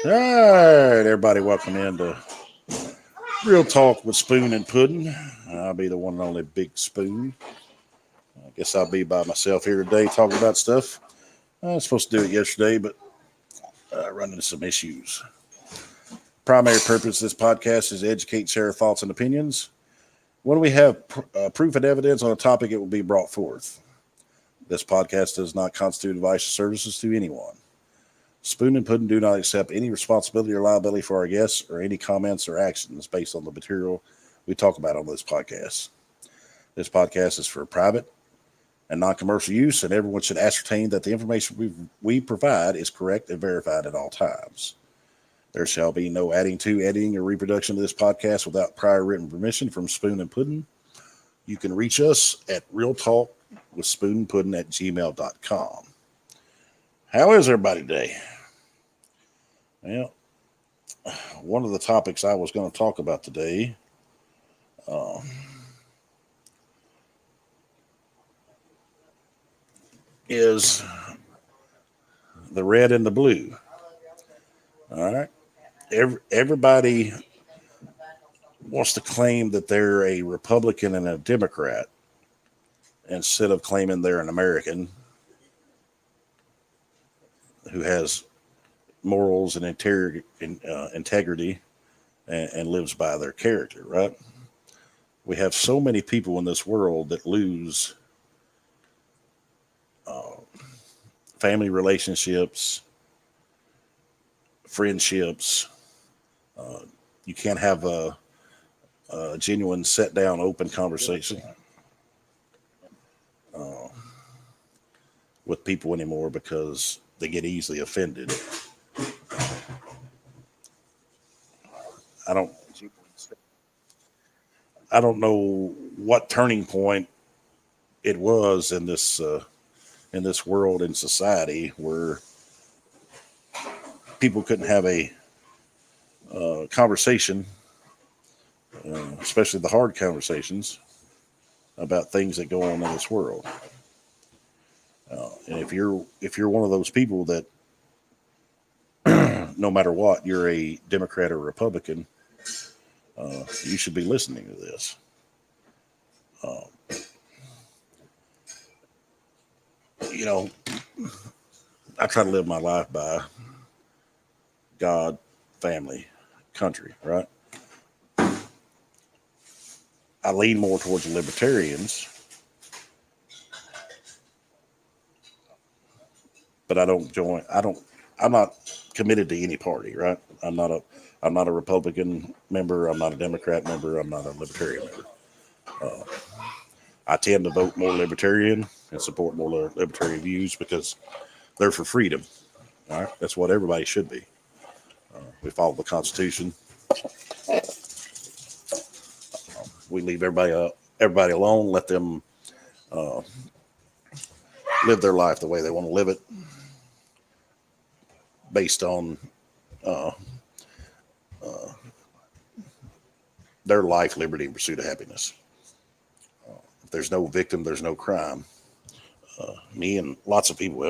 All right, everybody, welcome into Real Talk with Spoon and Puddin. I'll be the one and only Big Spoon. I guess I'll be by myself here today talking about stuff. I was supposed to do it yesterday, but run into some issues. Primary purpose of this podcast is to educate, share thoughts and opinions. When we have proof and evidence on a topic, it will be brought forth. This podcast does not constitute advice or services to anyone. Spoon and Puddin do not accept any responsibility or liability for our guests or any comments or actions based on the material we talk about on this podcast. This podcast is for private and non-commercial use, and everyone should ascertain that the information we provide is correct and verified at all times. There shall be no adding to, editing, or reproduction of this podcast without prior written permission from Spoon and Puddin. You can reach us at realtalkwithspoonandpuddin@gmail.com. How is everybody today? Well, one of the topics I was going to talk about today is the red and the blue. All right. Everybody wants to claim that they're a Republican and a Democrat instead of claiming they're an American who has morals and integrity and lives by their character, right? We have so many people in this world that lose family relationships, friendships. You can't have a genuine sit down, open conversation with people anymore because they get easily offended. I don't know what turning point it was in this world and society where people couldn't have a conversation, especially the hard conversations about things that go on in this world. And if you're one of those people that no matter what, you're a Democrat or Republican, you should be listening to this. You know, I try to live my life by God, family, country, right? I lean more towards the libertarians, but I'm not committed to any party, right? I'm not a Republican member. I'm not a Democrat member. I'm not a libertarian member. I tend to vote more libertarian and support more libertarian views because they're for freedom. All right, that's what everybody should be. We follow the Constitution. We leave everybody alone. Let them live their life the way they want to live it, based on their life, liberty, and pursuit of happiness. If there's no victim, there's no crime. Me and lots of people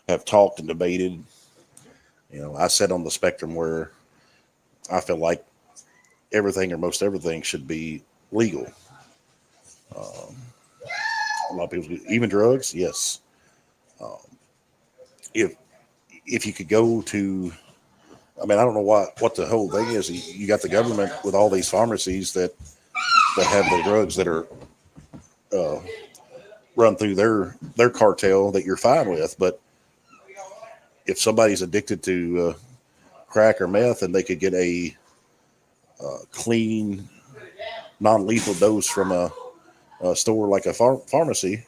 have talked and debated. You know, I sit on the spectrum where I feel like everything or most everything should be legal. A lot of people, even drugs, yes. If you could go to, I mean, I don't know what the whole thing is. You got the government with all these pharmacies that have the drugs that are run through their cartel that you're fine with. But if somebody's addicted to crack or meth and they could get a clean, non-lethal dose from a store like a pharmacy,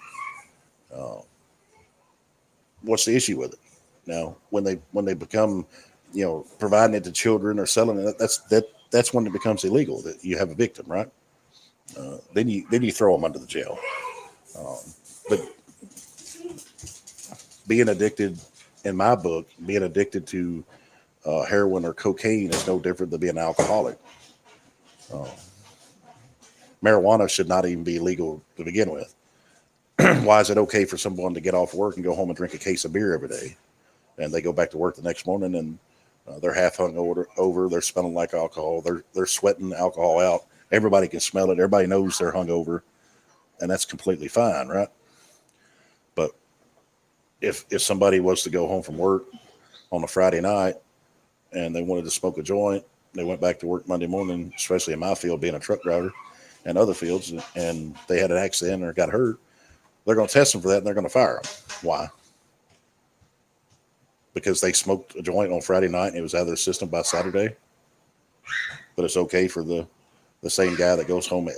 what's the issue with it? Now, when they become, providing it to children or selling it, that's when it becomes illegal. That you have a victim, right? Then you throw them under the jail. But being addicted, in my book, being addicted to heroin or cocaine is no different than being an alcoholic. Marijuana should not even be legal to begin with. Why is it okay for someone to get off work and go home and drink a case of beer every day, and they go back to work the next morning and They're half hung over. They're smelling like alcohol. They're sweating alcohol out. Everybody can smell it. Everybody knows they're hungover, and that's completely fine, right? But if somebody was to go home from work on a Friday night and they wanted to smoke a joint, they went back to work Monday morning, especially in my field, being a truck driver, and other fields, and they had an accident or got hurt, they're going to test them for that and they're going to fire them. Why? Because they smoked a joint on Friday night and it was out of their system by Saturday. But it's okay for the same guy that goes home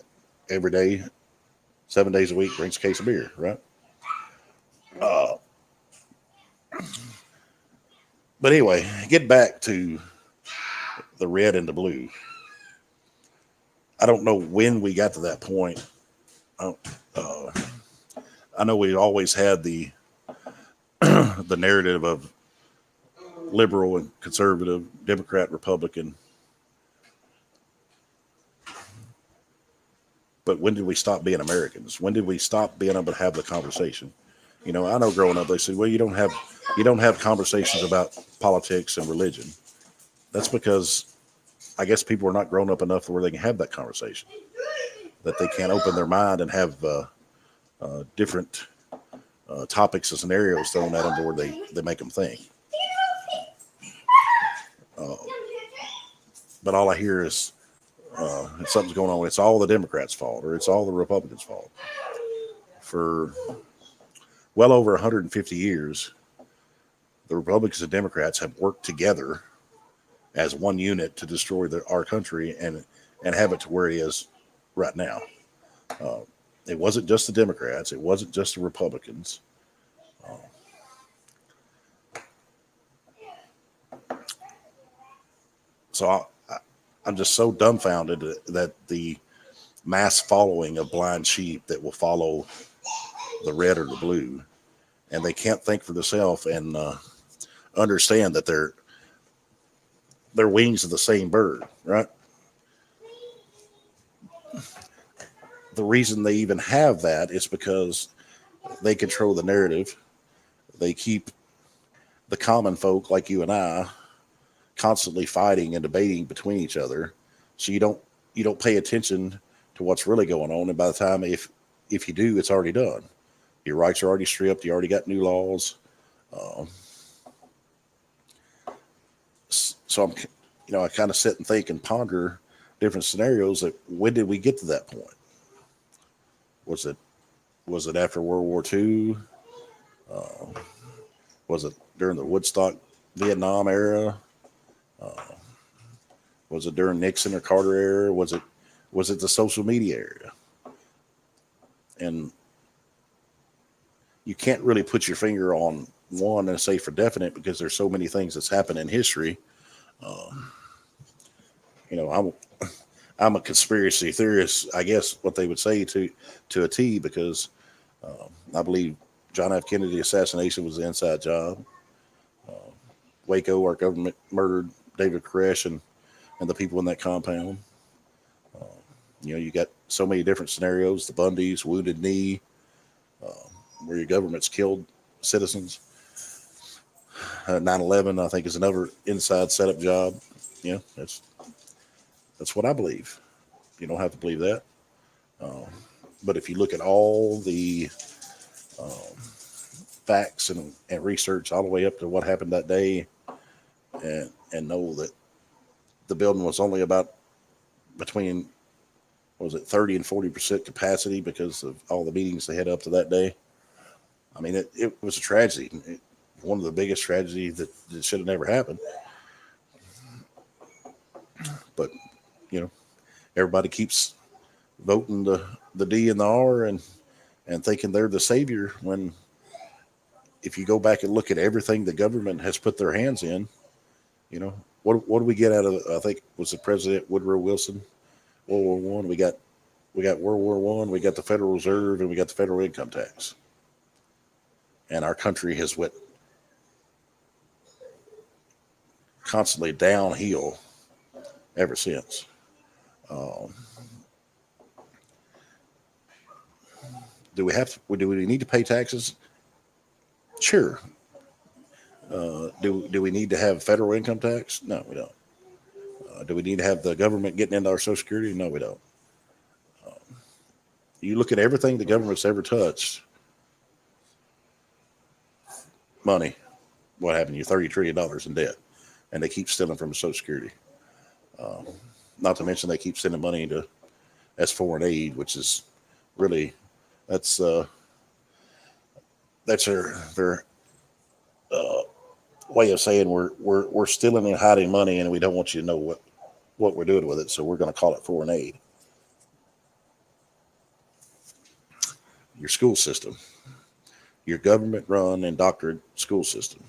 every day, 7 days a week, drinks a case of beer, right? Uh, but anyway, get back to the red and the blue. I don't know when we got to that point. Uh, uh, I know we always had the the narrative of liberal and conservative, Democrat, Republican. But when did we stop being Americans? When did we stop being able to have the conversation? You know, I know growing up they said, "Well, you don't have conversations about politics and religion." That's because I guess people are not grown up enough where they can have that conversation. That they can't open their mind and have different topics and scenarios thrown at them to where they make them think. Uh, but all I hear is if something's going on, it's all the Democrats' fault or it's all the Republicans' fault. For well over 150 years, the Republicans and Democrats have worked together as one unit to destroy our country and have it to where it is right now. Uh, it wasn't just the Democrats. It wasn't just the Republicans. Uh, so I'm just so dumbfounded that the mass following of blind sheep that will follow the red or the blue, and they can't think for themselves and understand that they're wings of the same bird, right? The reason they even have that is because they control the narrative. They keep the common folk like you and I constantly fighting and debating between each other. So you don't pay attention to what's really going on. And by the time if you do, it's already done. Your rights are already stripped. You already got new laws. Um, so I kind of sit and think and ponder different scenarios. That when did we get to that point? Was it after World War II? Uh, was it during the Woodstock Vietnam era? Uh, was it during Nixon or Carter era? Was it the social media era? And you can't really put your finger on one and say for definite because there's so many things that's happened in history. Um, I'm a conspiracy theorist, I guess what they would say to a T, because I believe John F. Kennedy assassination was an inside job. Uh, Waco, our government murdered David Koresh and the people in that compound. Uh, you got so many different scenarios: the Bundys, Wounded Knee, uh, where your government's killed citizens. 9/11, I think, is another inside setup job. That's what I believe. You don't have to believe that. Um, but if you look at all the um, facts and research all the way up to what happened that day, and know that the building was only about between, what was it, 30 and 40% capacity because of all the meetings they had up to that day. I mean, it was a tragedy. One of the biggest tragedies that should have never happened. But you know, everybody keeps voting the D and the R and thinking they're the savior. When if you go back and look at everything the government has put their hands in, what do we get out of? I think was the President Woodrow Wilson, World War I. We got World War One. We got the Federal Reserve, and we got the federal income tax. And our country has went constantly downhill ever since. Um, do we need to pay taxes? Sure. Do we need to have federal income tax? No, we don't. Do we need to have the government getting into our Social Security? No, we don't. You look at everything the government's ever touched, money. What happened? You're $30 trillion in debt, and they keep stealing from the Social Security. Uh, Not to mention they keep sending money to as foreign aid, which is really that's uh, that's their uh, way of saying we're stealing and hiding money, and we don't want you to know what we're doing with it. So we're going to call it foreign aid. Your school system, your government-run and doctored school system.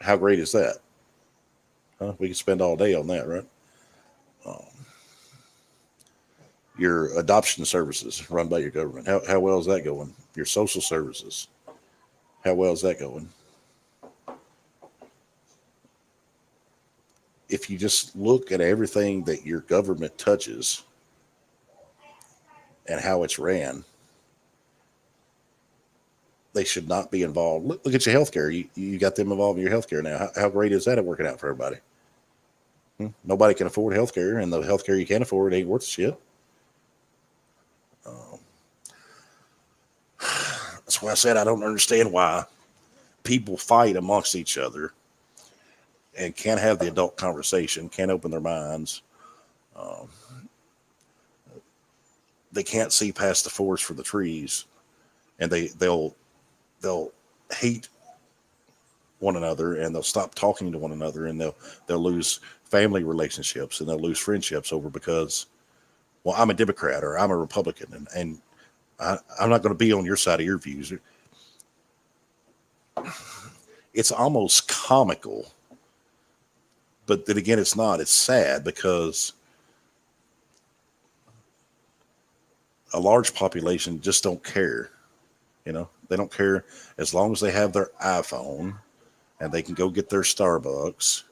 How great is that? Huh? We could spend all day on that, right? Um, your adoption services run by your government. How well is that going? Your social services. How well is that going? If you just look at everything that your government touches and how it's ran, they should not be involved. Look at your healthcare. You got them involved in your healthcare now. How great is that at working out for everybody? Nobody can afford healthcare, and the healthcare you can afford ain't worth shit. Um, that's why I said I don't understand why people fight amongst each other and can't have the adult conversation, can't open their minds. Um, they can't see past the forest for the trees, and they'll hate one another, and they'll stop talking to one another, and they'll lose family relationships, and they'll lose friendships over because, well, I'm a Democrat or I'm a Republican, and I'm not going to be on your side of your views. It's almost comical, but then again, it's not. It's sad because a large population just don't care. They don't care as long as they have their iPhone and they can go get their Starbucks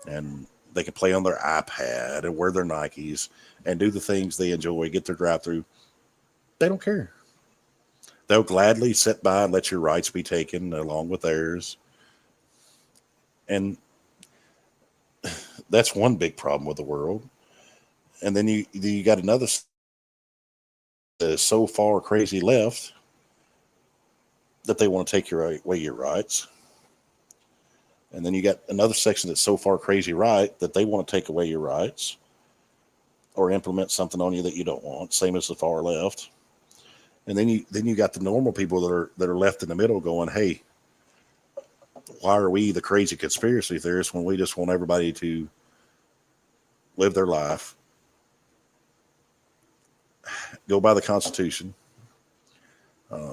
and they can play on their iPad and wear their Nikes and do the things they enjoy, get their drive through. They don't care. They'll gladly sit by and let your rights be taken along with theirs. And that's one big problem with the world. And then you got another that is so far crazy left that they want to take away your rights. And then you got another section that's so far crazy right that they want to take away your rights or implement something on you that you don't want. Same as the far left. And then you got the normal people that are left in the middle going, hey, why are we the crazy conspiracy theorists when we just want everybody to live their life, go by the Constitution,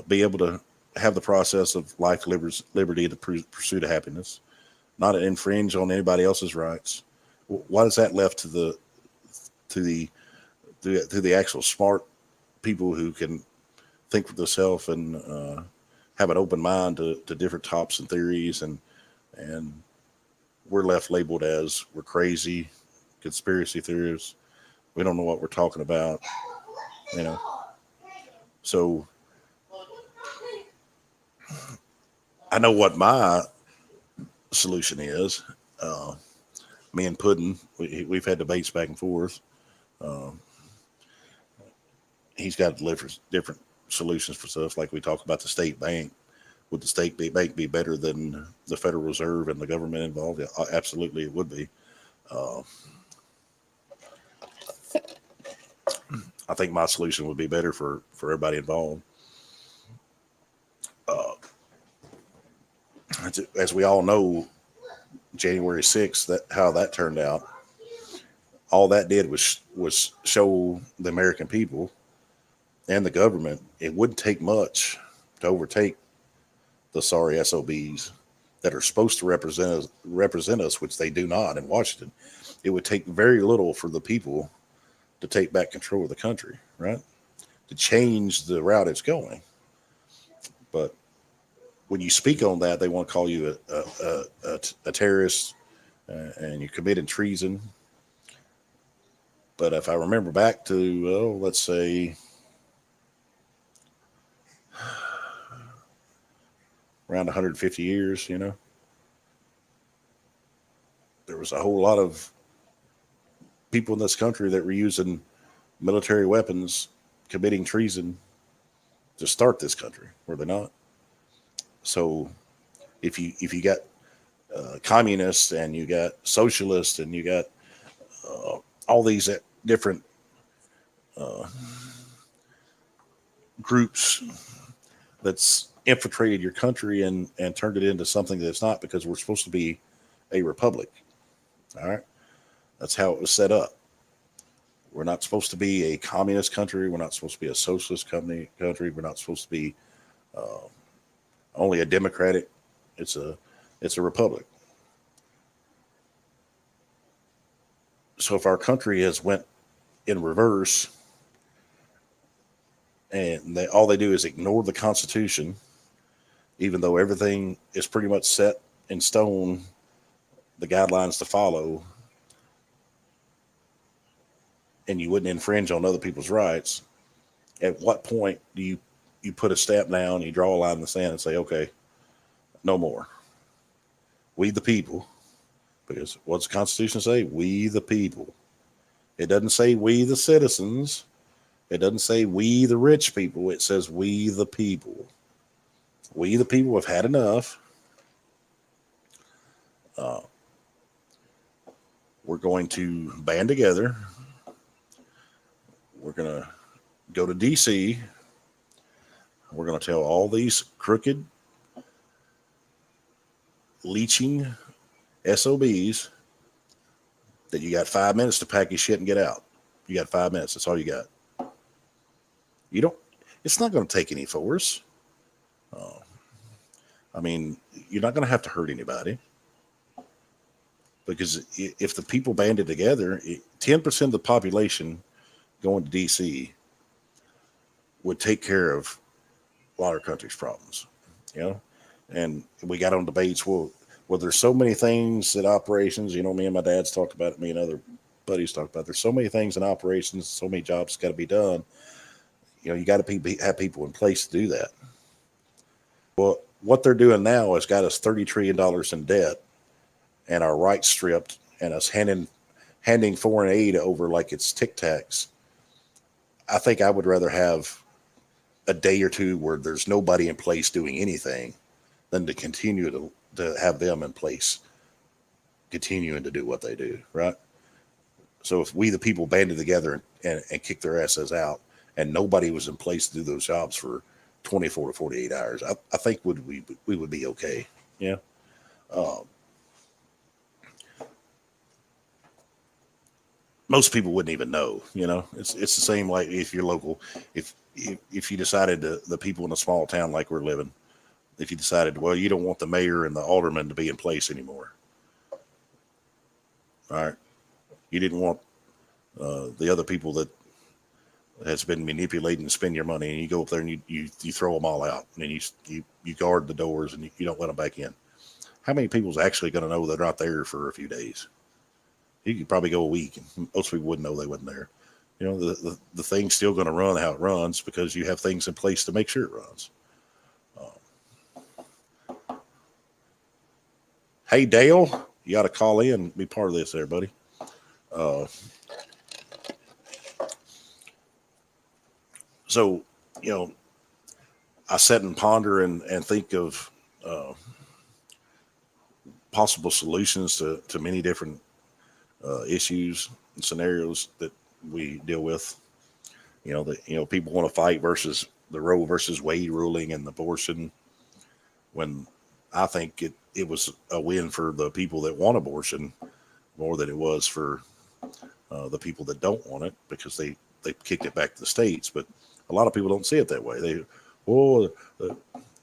be able to have the process of life, liberty, the pursuit of happiness, not infringe on anybody else's rights? Why is that left to the actual smart people who can think for themselves and have an open mind to different tops and theories, and we're left labeled as we're crazy conspiracy theorists. We don't know what we're talking about, you know. So I know what my solution is. Uh, Me and Puddin, we've had debates back and forth. Uh, he's got different solutions for stuff, like we talk about the state bank. Would the bank be better than the Federal Reserve and the government involved? Yeah, absolutely, it would be. Uh, I think my solution would be better for everybody involved. Uh, as we all know, January 6th, that how that turned out. All that did was show the American people and the government it wouldn't take much to overtake the sorry SOBs that are supposed to represent us, which they do not in Washington. It would take very little for the people to take back control of the country, right? To change the route it's going. But when you speak on that, they want to call you a terrorist and you committed treason. But if I remember back to, well, let's say around 150 years, there was a whole lot of people in this country that were using military weapons, committing treason to start this country, were they not? So if you got communists and you got socialists and you got uh, all these different uh, groups that's infiltrated your country and turned it into something that it's not, because we're supposed to be a republic. All right. That's how it was set up. We're not supposed to be a communist country. We're not supposed to be a socialist country. We're not supposed to be uh, only a democratic. It's a republic. So if our country has went in reverse and all they do is ignore the Constitution, even though everything is pretty much set in stone, the guidelines to follow, and you wouldn't infringe on other people's rights, at what point do you put a stamp down, you draw a line in the sand and say, okay, no more. We the people, because what's the Constitution say? We the people. It doesn't say we the citizens. It doesn't say we the rich people. It says we the people. We the people have had enough. Uh, we're going to band together. We're going to go to D.C. We're going to tell all these crooked, leeching SOBs that you got 5 minutes to pack your shit and get out. You got 5 minutes. That's all you got. It's not going to take any force. Uh, I mean, you're not going to have to hurt anybody. Because if the people banded together, 10% of the population going to D.C. would take care of a lot of our country's problems, And we got on debates. Well, there's so many things in operations. Me and my dad's talked about it. Me and other buddies talked about it. There's so many things in operations. So many jobs got to be done. You got to have people in place to do that. Well, what they're doing now has got us $30 trillion in debt and our rights stripped, and us handing foreign aid over like it's Tic Tacs. I think I would rather have a day or two where there's nobody in place doing anything than to continue to have them in place, continuing to do what they do, right? So if we, the people, banded together and kicked their asses out, and nobody was in place to do those jobs for 24 to 48 hours, I think we would be okay. Yeah. Most people wouldn't even know. It's the same like if you're local. If you decided the people in a small town like we're living, if you decided, well, you don't want the mayor and the alderman to be in place anymore. All right. You didn't want the other people that has been manipulating and spend your money, and you go up there and you throw them all out, and then you guard the doors and you don't let them back in. How many people's actually going to know they're not there for a few days? You could probably go a week, and most people wouldn't know they wasn't there. The thing's still going to run how it runs because you have things in place to make sure it runs. Hey, Dale, you got to call in and be part of this there, buddy. So, I sit and ponder and think of possible solutions to many different issues and scenarios that we deal with. People want to fight versus the Roe versus Wade ruling and abortion, when I think it was a win for the people that want abortion more than it was for the people that don't want it, because they kicked it back to the states. But a lot of people don't see it that way.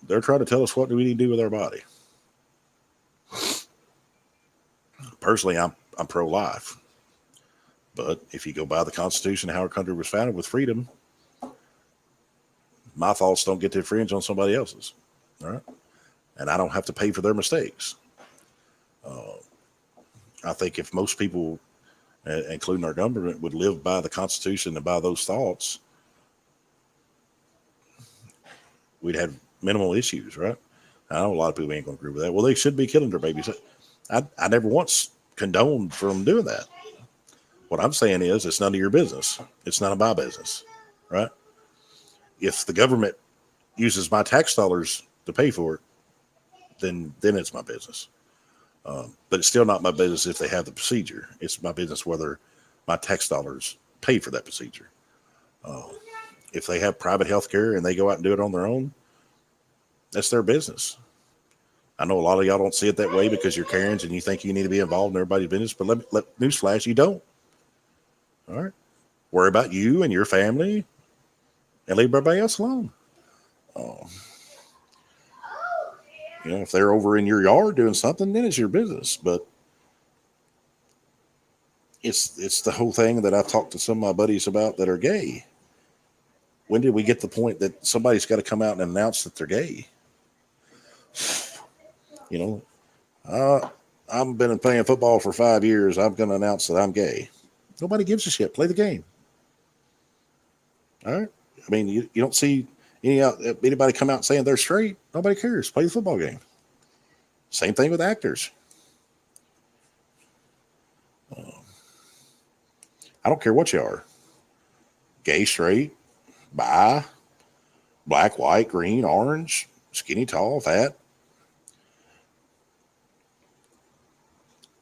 They're trying to tell us what do we need to do with our body. Personally, I'm pro-life. But if you go by the Constitution, how our country was founded with freedom, my thoughts don't get to infringe on somebody else's. All right. And I don't have to pay for their mistakes. I think if most people, including our government, would live by the Constitution and by those thoughts, we'd have minimal issues, right? I know a lot of people ain't going to agree with that. Well, they should be killing their babies. I never once condoned from doing that. What I'm saying is, it's none of your business. It's none of my business, right? If the government uses my tax dollars to pay for it, then it's my business. But it's still not my business if they have the procedure. It's my business whether my tax dollars pay for that procedure. Uh, if they have private health care and they go out and do it on their own, that's their business. I know a lot of y'all don't see it that way because you're Karens and you think you need to be involved in everybody's business. But let newsflash, you don't. All right, worry about you and your family, and leave everybody else alone. Uh, if they're over in your yard doing something, then it's your business. But it's the whole thing that I've talked to some of my buddies about that are gay. When did we get to the point that somebody's got to come out and announce that they're gay? You know, I've been playing football for 5 years. I'm going to announce that I'm gay. Nobody gives a shit. Play the game. All right. I mean, you don't see anybody come out saying they're straight. Nobody cares. Play the football game. Same thing with actors. I don't care what you are. Gay, straight, bi, black, white, green, orange, skinny, tall, fat.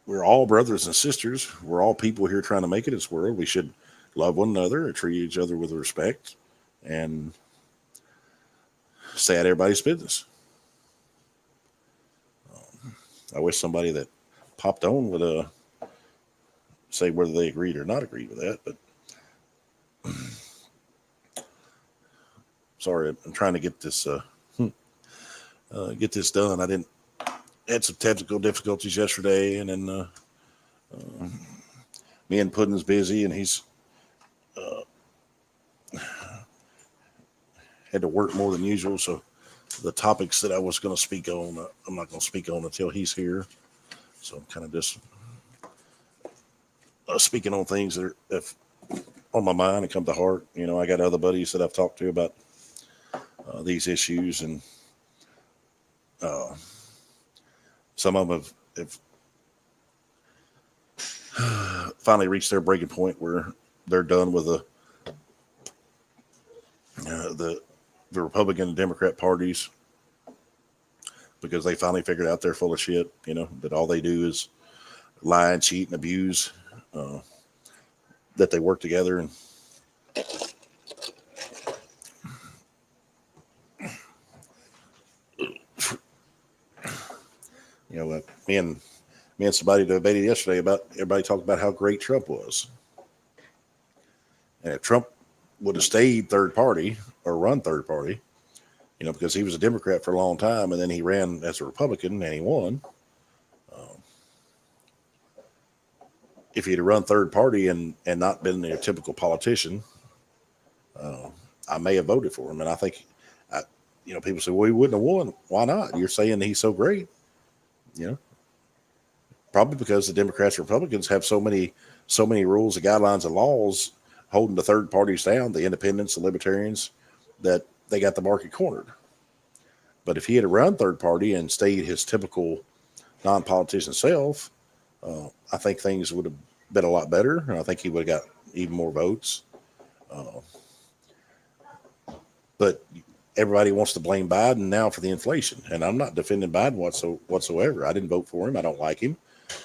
We're all brothers and sisters. We're all people here trying to make it in this world. We should love one another and treat each other with respect and stay out of everybody's business. I wish somebody that popped on would say whether they agreed or not agreed with that. But sorry, I'm trying to get this done. I had some technical difficulties yesterday, and then me and Puddin's busy, and he's had to work more than usual. So the topics that I was going to speak on, I'm not going to speak on until he's here. So I'm kind of just speaking on things that are on my mind and come to heart. I got other buddies that I've talked to about these issues, and some of them have finally reached their breaking point where they're done with the Republican and Democrat parties because they finally figured out they're full of shit. That all they do is lie and cheat and abuse. That they work together and me and somebody debated yesterday about everybody talked about how great Trump was. And if Trump would have stayed third party or run third party, because he was a Democrat for a long time and then he ran as a Republican and he won. If he'd have run third party and not been a typical politician, I may have voted for him. And I think, people say, well, he wouldn't have won. Why not? You're saying he's so great. Probably because the Democrats and Republicans have so many rules and guidelines and laws holding the third parties down, the independents, the libertarians, that they got the market cornered. But if he had run third party and stayed his typical non-politician self, I think things would have been a lot better. And I think he would have got even more votes. But everybody wants to blame Biden now for the inflation. And I'm not defending Biden whatsoever. I didn't vote for him. I don't like him.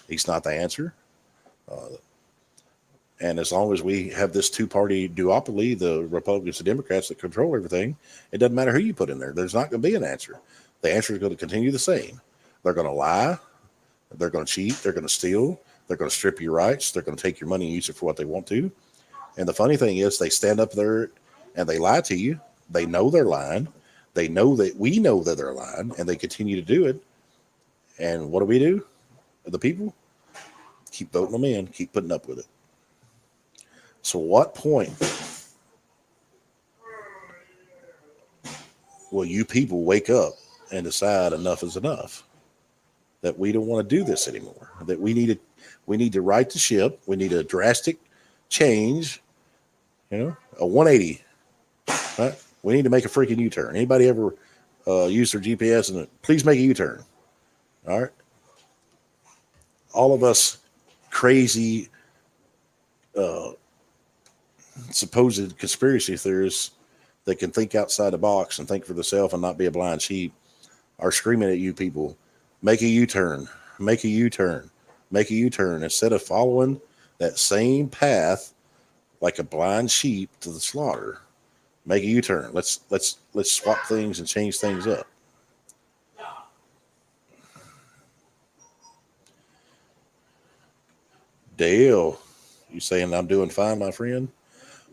He's not the answer. And as long as we have this two-party duopoly, the Republicans and Democrats that control everything, it doesn't matter who you put in there. There's not going to be an answer. The answer is going to continue the same. They're going to lie. They're going to cheat. They're going to steal. They're going to strip your rights. They're going to take your money and use it for what they want to. And the funny thing is they stand up there and they lie to you. They know they're lying. They know that we know that they're lying, and they continue to do it. And what do? The people keep voting them in, keep putting up with it. So what point will you people wake up and decide enough is enough? That we don't want to do this anymore. That we need to right the ship. We need a drastic change. A 180. Right? We need to make a freaking U-turn. Anybody ever use their GPS and please make a U-turn. All right. All of us crazy, uh, supposed conspiracy theorists that can think outside the box and think for themselves and not be a blind sheep are screaming at you people, make a U-turn, make a U-turn, make a U-turn, instead of following that same path like a blind sheep to the slaughter. Make a U-turn. Let's swap things and change things up. Dale, you saying I'm doing fine, my friend?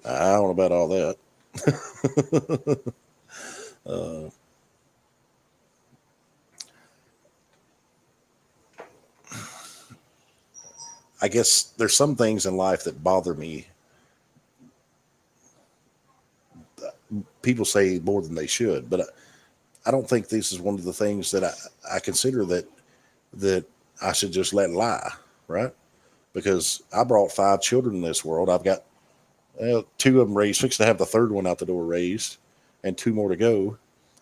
I don't know about all that. uh, I guess there's some things in life that bother me. People say more than they should, but I don't think this is one of the things that I consider that I should just let lie, right? Because I brought 5 children in this world. I've got 2 of them raised, fixed to have the third one out the door raised, and 2 more to go,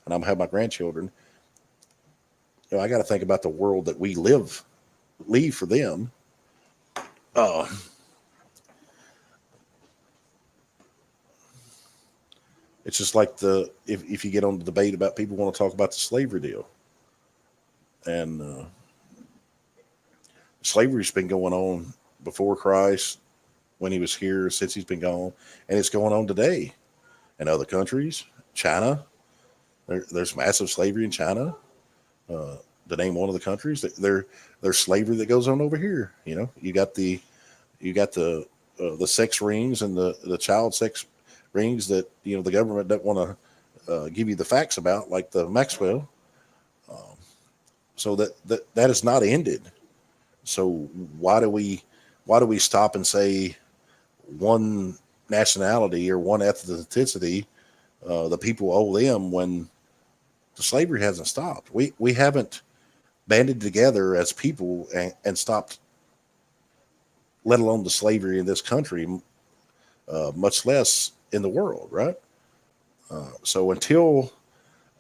and I'm gonna have my grandchildren. I got to think about the world that we leave for them. Uh, it's just like if you get on the debate about people want to talk about the slavery deal, and slavery's been going on before Christ, when he was here, since he's been gone, and it's going on today in other countries. China, there's massive slavery in China. To name one of the countries, there's slavery that goes on over here. You got the sex rings and the child sex rings that the government doesn't want to give you the facts about, like the Maxwell. Um, so that is not ended. So why do we stop and say one nationality or one ethnicity, the people owe them, when the slavery hasn't stopped? We haven't banded together as people and stopped, let alone the slavery in this country, much less in the world, right? So until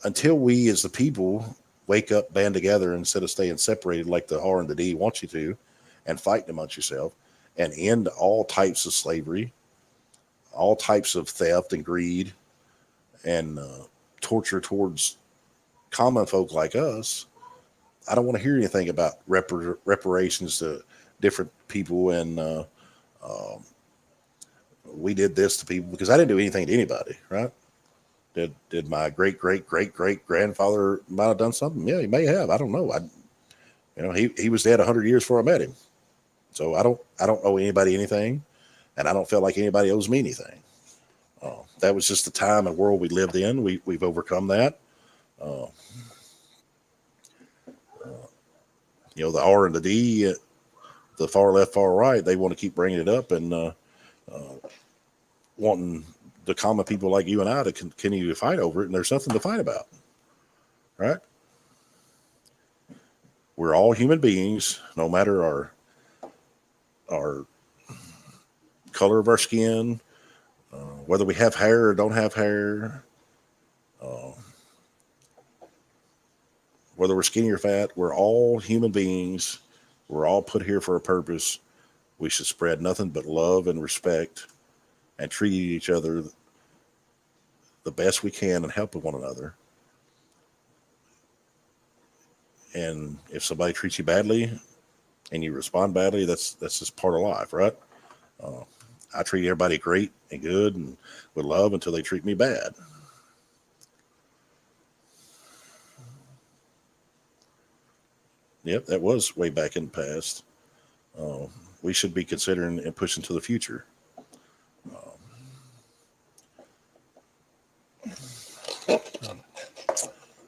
we as the people wake up, band together instead of staying separated like the R and the D want you to, and fighting amongst yourself, and end all types of slavery, all types of theft and greed and torture towards common folk like us, I don't want to hear anything about reparations to different people and um, we did this to people, because I didn't do anything to anybody, right? Did my great great great great grandfather might have done something? Yeah, he may have. I don't know. He was dead 100 years before I met him, so I don't owe anybody anything, and I don't feel like anybody owes me anything. That was just the time and world we lived in. We've overcome that. Uh, the R and the D, the far left, far right, they want to keep bringing it up and uh, wanting the common people like you and I to continue to fight over it, and there's nothing to fight about, right? We're all human beings, no matter our color of our skin, whether we have hair or don't have hair, uh, whether we're skinny or fat. We're all human beings. We're all put here for a purpose. We should spread nothing but love and respect and treat each other the best we can and help one another. And if somebody treats you badly and you respond badly, that's just part of life, right? Uh, I treat everybody great and good and with love until they treat me bad. Yep, that was way back in the past. Uh, we should be considering and pushing to the future. Uh,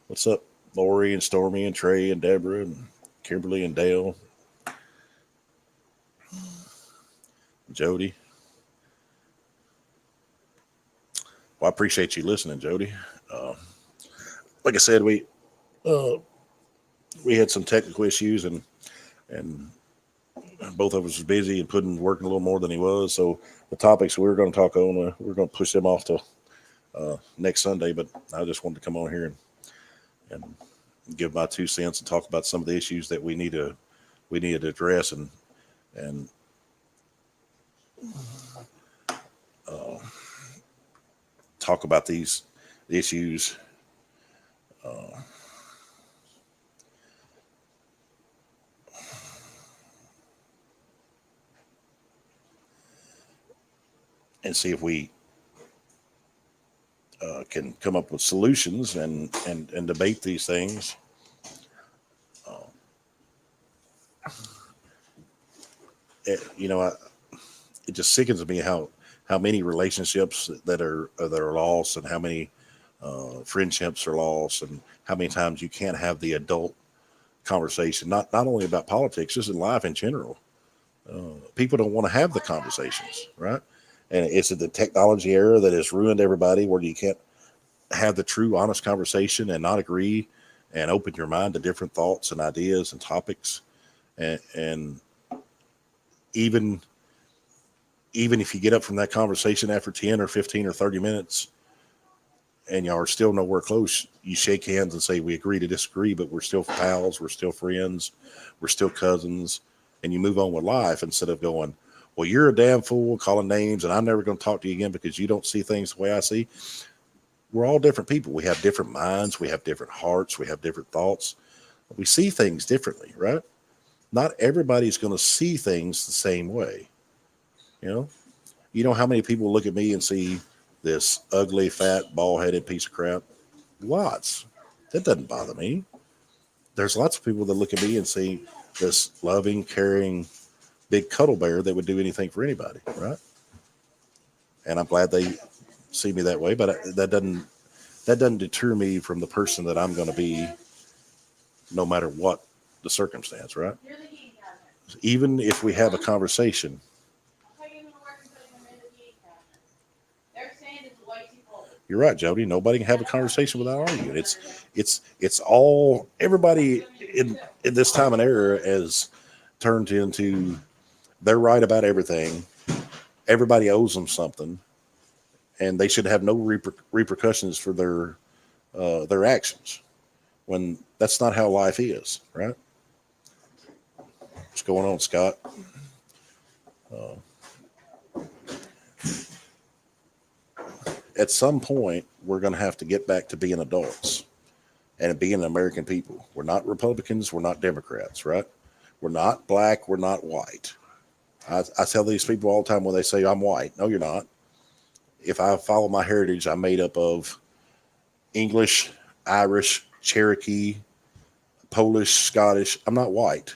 what's up, Lori and Stormy and Trey and Deborah and Kimberly and Dale, Jody? Well, I appreciate you listening, Jody. Uh, like I said, uh, we had some technical issues, and both of us was busy and Puddin working a little more than he was. So the topics we were going to talk on, we're going to push them off to next Sunday. But I just wanted to come on here and and give my 2 cents and talk about some of the issues that we need to address, and uh, talk about these issues. Uh, and see if we can come up with solutions and debate these things. Uh, it just sickens me how many relationships that are lost, and how many friendships are lost, and how many times you can't have the adult conversation, not only about politics, just in life in general. People don't want to have the conversations, right? And it's the technology era that has ruined everybody, where you can't have the true, honest conversation and not agree and open your mind to different thoughts and ideas and topics. And even if you get up from that conversation after 10 or 15 or 30 minutes and y'all are still nowhere close, you shake hands and say, we agree to disagree, but we're still pals, we're still friends, we're still cousins, and you move on with life, instead of going, well, you're a damn fool, calling names, and I'm never going to talk to you again because you don't see things the way I see. We're all different people. We have different minds, we have different hearts, we have different thoughts. We see things differently, right? Not everybody's going to see things the same way. You know how many people look at me and see this ugly, fat, bald-headed piece of crap? Lots. That doesn't bother me. There's lots of people that look at me and see this loving, caring, big cuddle bear that would do anything for anybody, right? And I'm glad they see me that way, but that doesn't deter me from the person that I'm going to be, no matter what the circumstance, right? Even if we have a conversation, you're right, Jody. Nobody can have a conversation without arguing. It's all, everybody in this time and era has turned into, they're right about everything. Everybody owes them something, and they should have no repercussions for their actions. When that's not how life is, right? What's going on, Scott? Uh, at some point, we're going to have to get back to being adults and being American people. We're not Republicans. We're not Democrats, right? We're not black. We're not white. I tell these people all the time when they say I'm white. No, you're not. If I follow my heritage, I'm made up of English, Irish, Cherokee, Polish, Scottish. I'm not white.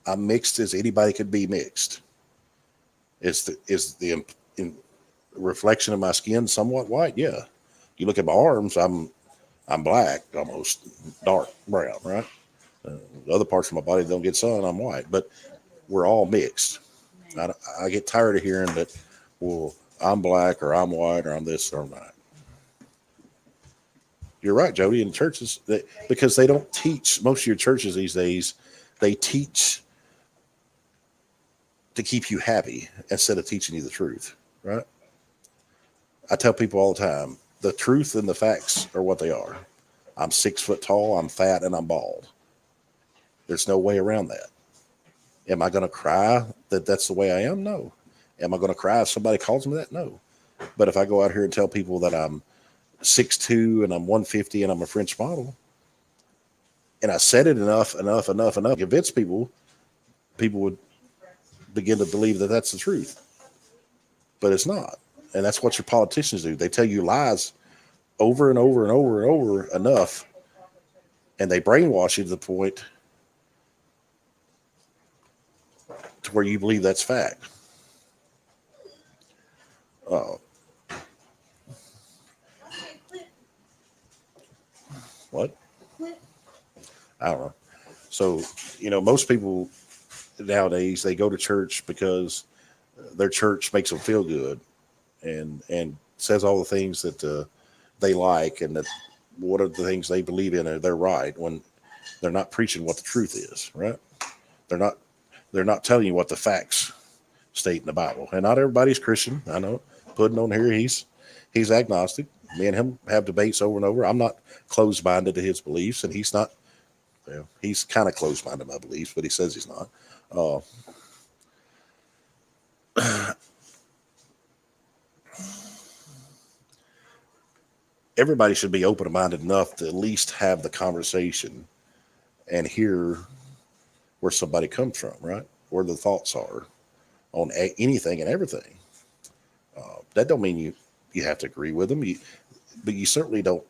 I'm mixed as anybody could be mixed. Is the reflection of my skin somewhat white? Yeah. You look at my arms, I'm black, almost dark brown, right? The other parts of my body don't get sun, I'm white, but we're all mixed. I get tired of hearing that, well, I'm black or I'm white or I'm this or I'm that. You're right, Jody. In churches, because they don't teach, most of your churches these days, they teach to keep you happy instead of teaching you the truth, right? I tell people all the time, the truth and the facts are what they are. I'm 6 foot tall, I'm fat, and I'm bald. There's no way around that. Am I going to cry that that's the way I am? No. Am I going to cry if somebody calls me that? No. But if I go out here and tell people that I'm 6'2" and I'm 150 and I'm a French model, and I said it enough, convince people would begin to believe that that's the truth. But it's not. And that's what your politicians do. They tell you lies over and over and over and over enough, and they brainwash you to the point to where you believe that's fact. Uh, what? I don't know. So, most people nowadays, they go to church because their church makes them feel good and says all the things that they like, and that what are the things they believe in, and they're right, when they're not preaching what the truth is, right? They're not telling you what the facts state in the Bible. And not everybody's Christian. I know Puddin on here, he's agnostic. me and him have debates over and over. I'm not closed-minded to his beliefs, and he's not. Well, he's kind of closed-minded to my beliefs, but he says he's not. Uh, Everybody should be open-minded enough to at least have the conversation and hear where somebody comes from, right? Where the thoughts are on anything and everything. That don't mean you have to agree with them, but you certainly don't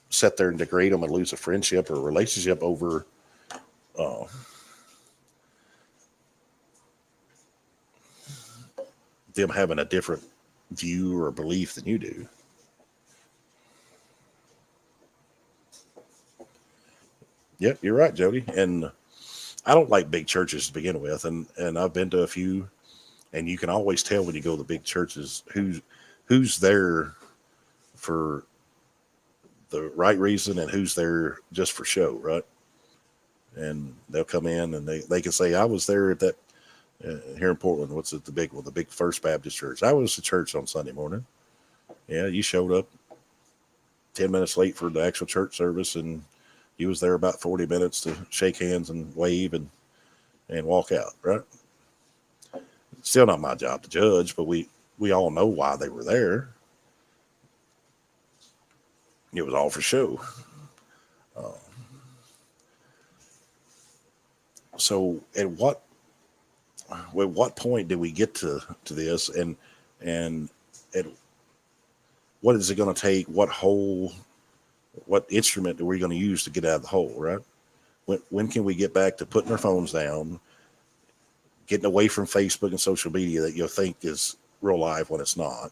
sit there and degrade them and lose a friendship or a relationship over uh, them having a different view or belief than you do. Yep, you're right, Jody. And I don't like big churches to begin with, and I've been to a few, and you can always tell when you go to the big churches who's there for the right reason and who's there just for show, right? And they'll come in and they can say, I was there at that here in Portland. What's it, the big one, the big First Baptist Church? I was at church on Sunday morning. Yeah, you showed up 10 minutes late for the actual church service, and you was there about 40 minutes to shake hands and wave and walk out, right? Still not my job to judge, but we all know why they were there. It was all for show. Uh, so at what point did we get to this, and at what is it going to take? What instrument are we going to use to get out of the hole, right? When can we get back to putting our phones down, getting away from Facebook and social media that you think is real life when it's not?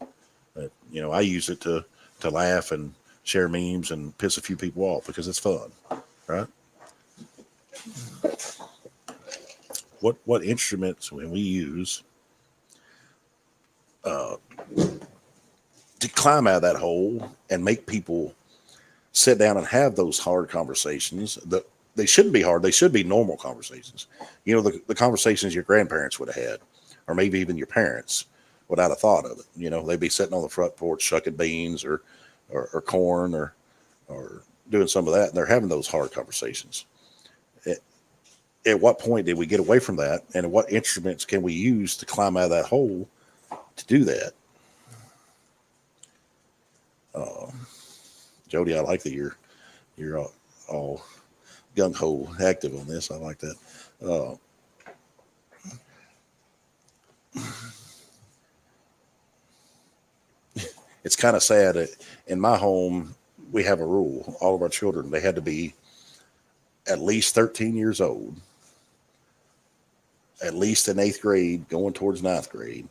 I use it to laugh and share memes and piss a few people off because it's fun, right? What instruments when we use uh, to climb out of that hole and make people sit down and have those hard conversations? They shouldn't be hard. They should be normal conversations. The conversations your grandparents would have had, or maybe even your parents without a thought of it. They'd be sitting on the front porch shucking beans or corn or doing some of that, and they're having those hard conversations. At what point did we get away from that, and what instruments can we use to climb out of that hole to do that? Uh, Jody, I like that you're all gung ho active on this. I like that. Uh, it's kind of sad. In my home, we have a rule. All of our children, they had to be at least 13 years old, at least in eighth grade, going towards ninth grade,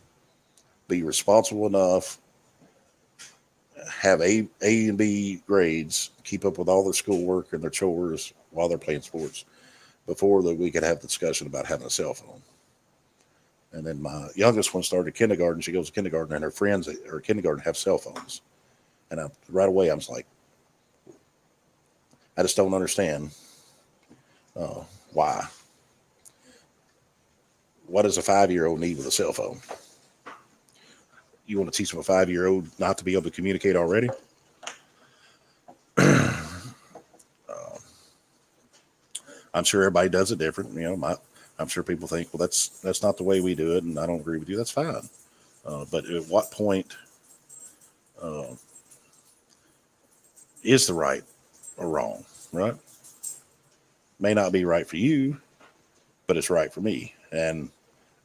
be responsible enough, have A and B grades, keep up with all their schoolwork and their chores while they're playing sports before that we could have the discussion about having a cell phone. And then my youngest one started kindergarten. She goes to kindergarten, and her friends at her kindergarten have cell phones. And right away, I was like, I just don't understand why. What does a 5-year-old need with a cell phone? You want to teach them a 5-year-old not to be able to communicate already? I'm sure everybody does it different. I'm sure people think, well, that's not the way we do it, and I don't agree with you. That's fine. But at what point uh, is the right or wrong? Right? May not be right for you, but it's right for me. And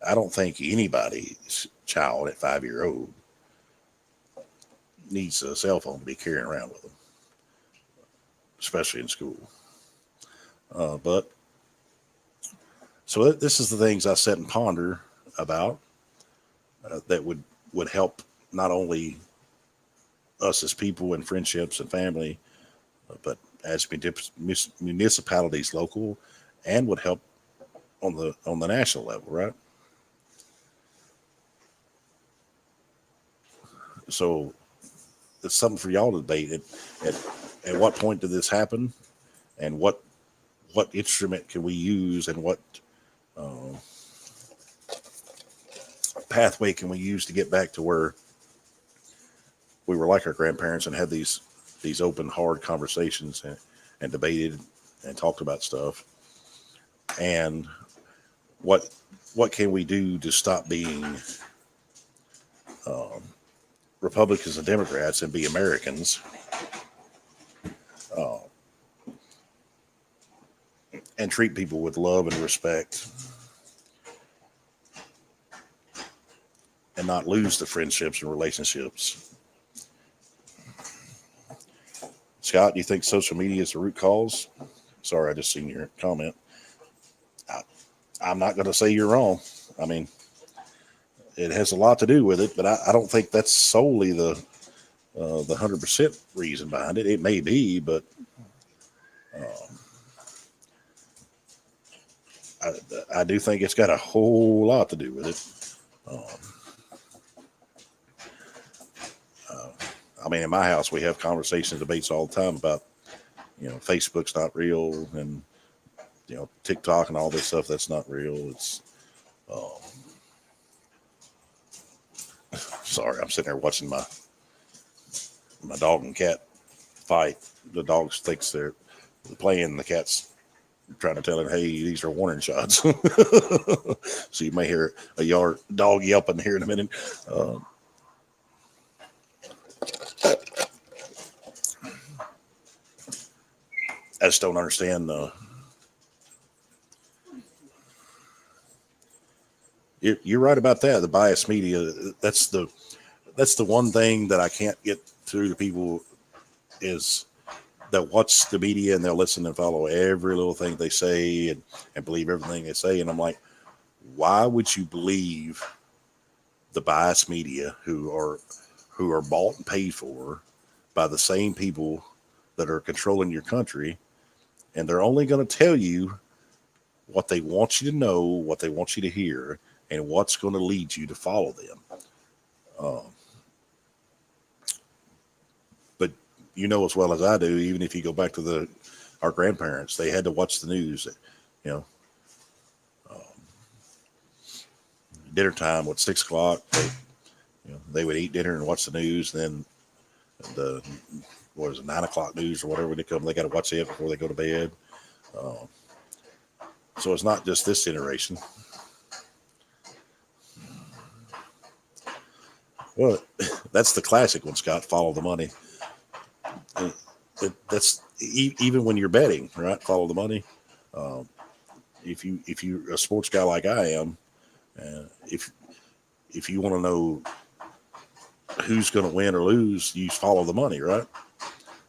I don't think anybody's child at 5-year old needs a cell phone to be carrying around with them, especially in school. But so this is the things I sit and ponder about that would help not only us as people and friendships and family, but as municipalities local, and would help on the national level, right? So it's something for y'all to debate. At what point did this happen, and what instrument can we use, and what uh, pathway can we use to get back to where we were like our grandparents and had these open, hard conversations and debated and talked about stuff. And what what can we do to stop being um, Republicans and Democrats and be Americans, uh, and treat people with love and respect, and not lose the friendships and relationships. Scott, do you think social media is the root cause? Sorry, I just seen your comment. I, I'm not going to say you're wrong. I mean, it has a lot to do with it, but I don't think that's solely the 100% reason behind it. It may be, but um, I do think it's got a whole lot to do with it. Uh, I mean, in my house, we have conversations, debates all the time about, Facebook's not real, and TikTok and all this stuff that's not real. It's uh, sorry, I'm sitting there watching my dog and cat fight. The dog thinks they're playing. The cat's trying to tell him, "Hey, these are warning shots." So you may hear a yard dog yelping here in a minute. Uh, I just don't understand. You're right about that. The biased media. That's the one thing that I can't get through to people is that watch the media and they'll listen and follow every little thing they say and believe everything they say. And I'm like, why would you believe the biased media who are bought and paid for by the same people that are controlling your country, and they're only going to tell you what they want you to know, what they want you to hear, and what's going to lead you to follow them. Um, but you know as well as I do, even if you go back to our grandparents, they had to watch the news. You know, um, dinner time, 6 o'clock, they would eat dinner and watch the news. Then the what is it, 9 o'clock news or whatever they come, they got to watch it before they go to bed. Um, so it's not just this generation. Well, that's the classic one, Scott. Follow the money. That's even when you're betting, right? Follow the money. Um, if you're a sports guy like I am, if you want to know who's going to win or lose, you follow the money, right?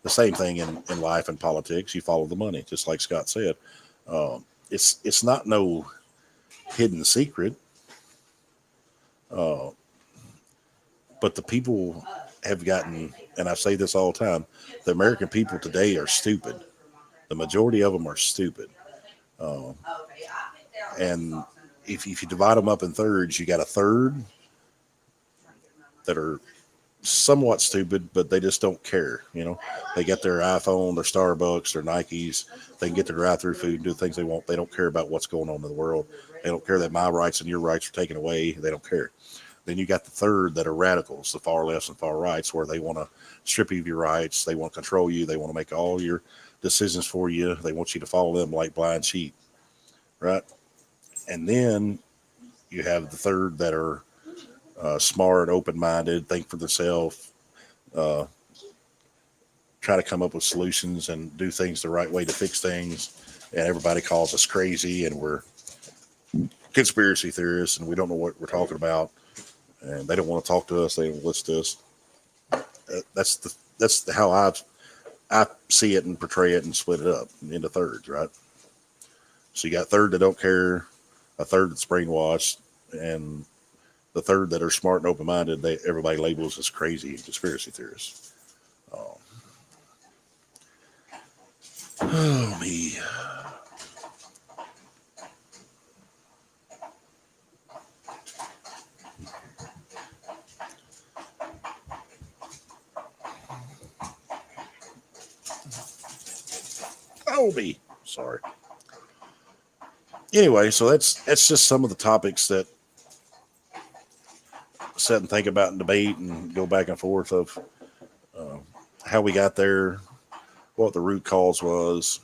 The same thing in life and politics. You follow the money, just like Scott said. It's not no hidden secret, uh, but the people have gotten, and I say this all the time, the American people today are stupid. The majority of them are stupid. Uh, and if you divide them up in thirds, you got a third that are somewhat stupid, but they just don't care. They get their iPhone, their Starbucks, their Nikes. They can get their drive-through food and do the things they want. They don't care about what's going on in the world. They don't care that my rights and your rights are taken away. They don't care. Then you got the third that are radicals, the far lefts and far rights, where they want to strip you of your rights. They want to control you. They want to make all your decisions for you. They want you to follow them like blind sheep, right? And then you have the third that are smart, open-minded, think for themselves, uh, try to come up with solutions and do things the right way to fix things. And everybody calls us crazy, and we're conspiracy theorists, and we don't know what we're talking about. And they don't want to talk to us. They don't listen to us. That's how I see it and portray it and split it up into thirds, right? So you got third that don't care, a third that's brainwashed, and the third that are smart and open-minded. Everybody labels as crazy conspiracy theorists. Um, oh me. Oh me. Sorry. Anyway, so that's just some of the topics that sit and think about and debate and go back and forth of. how we got there, what the root cause was,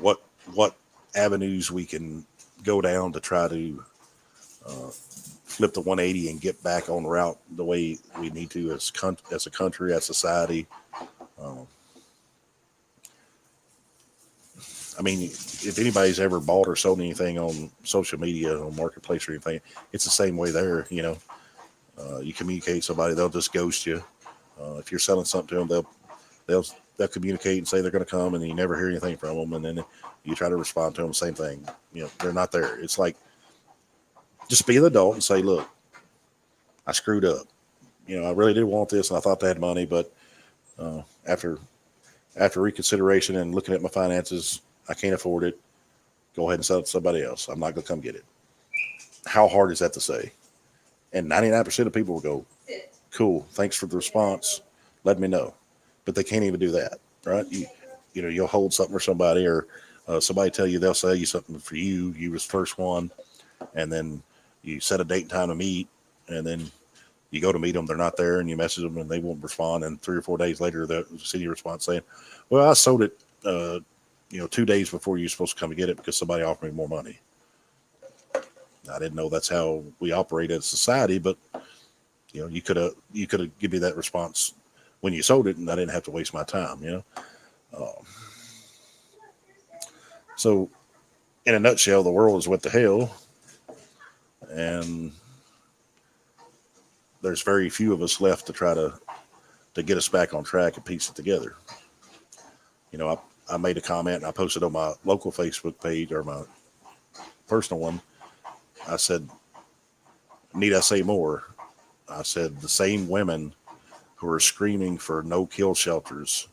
what avenues we can go down to try to flip the 180 and get back on route the way we need to as a country, as society. Um, I mean, if anybody's ever bought or sold anything on social media, on marketplace or anything, it's the same way there. You communicate with somebody, they'll just ghost you. If you're selling something to them, they'll they'll communicate and say they're going to come, and you never hear anything from them. And then you try to respond to them, same thing. They're not there. It's like, just be an adult and say, look, I screwed up. I really did want this, and I thought they had money, but after reconsideration and looking at my finances, I can't afford it. Go ahead and sell it to somebody else. I'm not going to come get it. How hard is that to say? And 99% of people will go, cool, thanks for the response. Let me know. But they can't even do that, right? You'll hold something for somebody, or somebody tell you they'll sell you something for you. You was the first one, and then you set a date and time to meet, and then you go to meet them, they're not there, and you message them, and they won't respond. And 3 or 4 days later, they'll send you a response saying, well, I sold it 2 days before you were supposed to come and get it because somebody offered me more money. I didn't know that's how we operate as a society, but you could have given me that response when you sold it, and I didn't have to waste my time. So, in a nutshell, the world is what the hell, and there's very few of us left to try to get us back on track and piece it together. I made a comment, and I posted on my local Facebook page, or my personal one. I said, need I say more? I said, the same women who are screaming for no kill shelters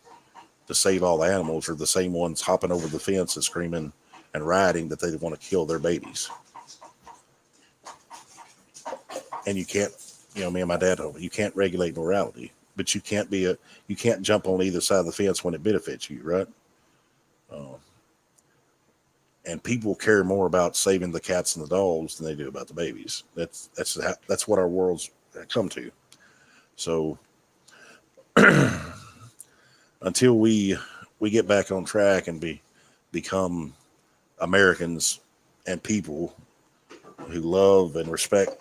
to save all the animals are the same ones hopping over the fence and screaming and rioting that they want to kill their babies. And you can't, me and my dad told me, you can't regulate morality, but you can't jump on either side of the fence when it benefits you, right? And people care more about saving the cats and the dogs than they do about the babies. That's what our world's come to. So until we get back on track and become Americans and people who love and respect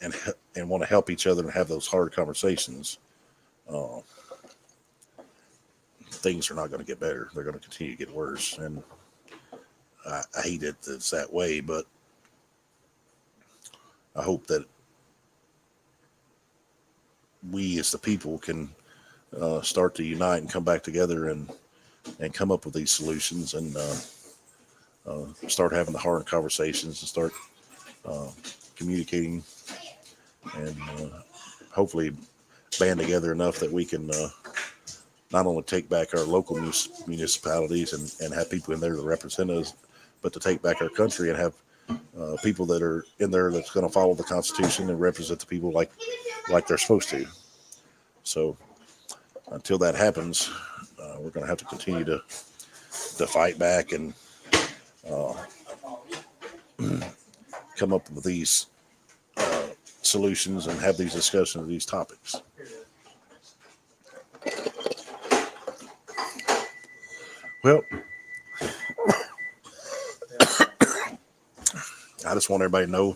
and want to help each other and have those hard conversations, things are not going to get better. They're going to continue to get worse. And I hate it that it's that way, but I hope that we as the people can start to unite and come back together and come up with these solutions, and start having the hard conversations, and start communicating, and hopefully band together enough that we can not only take back our local municipalities and have people in there to represent us, but to take back our country and have people that are in there that's going to follow the Constitution and represent the people like they're supposed to. So until that happens, we're going to have to continue to fight back and come up with these solutions and have these discussions of these topics. Well, I just want everybody to know,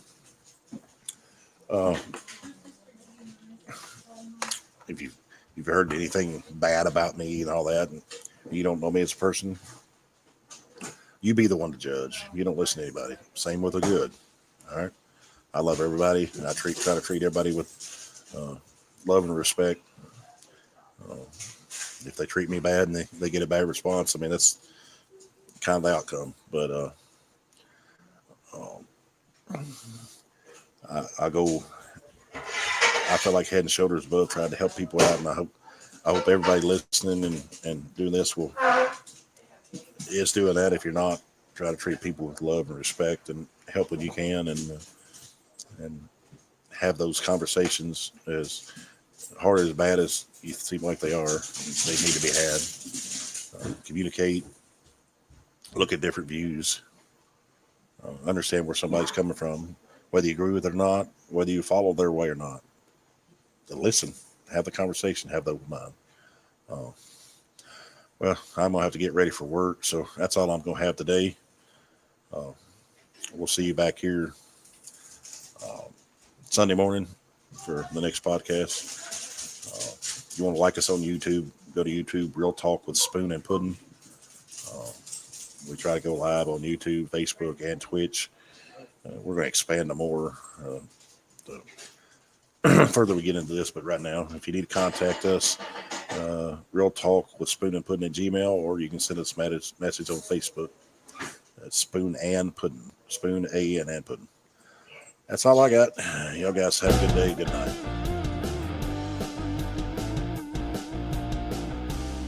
if you've heard anything bad about me and all that, and you don't know me as a person, you be the one to judge. You don't listen to anybody. Same with the good. All right. I love everybody, and I try to treat everybody with love and respect. If they treat me bad and they get a bad response, I mean, that's kind of the outcome. But I feel like head and shoulders above trying to help people out, and I hope everybody listening and doing this is doing that. If you're not, try to treat people with love and respect and help when you can, and have those conversations, as hard as bad as you seem like they are. They need to be had. Communicate, look at different views, understand where somebody's coming from, whether you agree with it or not, whether you follow their way or not. To listen, have the conversation, have the open mind. Uh, well, I'm gonna have to get ready for work, so that's all I'm gonna have today. Uh, we'll see you back here uh, Sunday morning for the next podcast. If you want to like us on YouTube, go to YouTube, Real Talk with Spoon and Puddin. Uh, we try to go live on YouTube, Facebook, and Twitch. We're going to expand to more the further we get into this, but right now, if you need to contact us, Real Talk with Spoon and Puddin at Gmail, or you can send us a message on Facebook. That's Spoon and Puddin. Spoon, A, and Puddin. That's all I got. Y'all guys have a good day. Good night.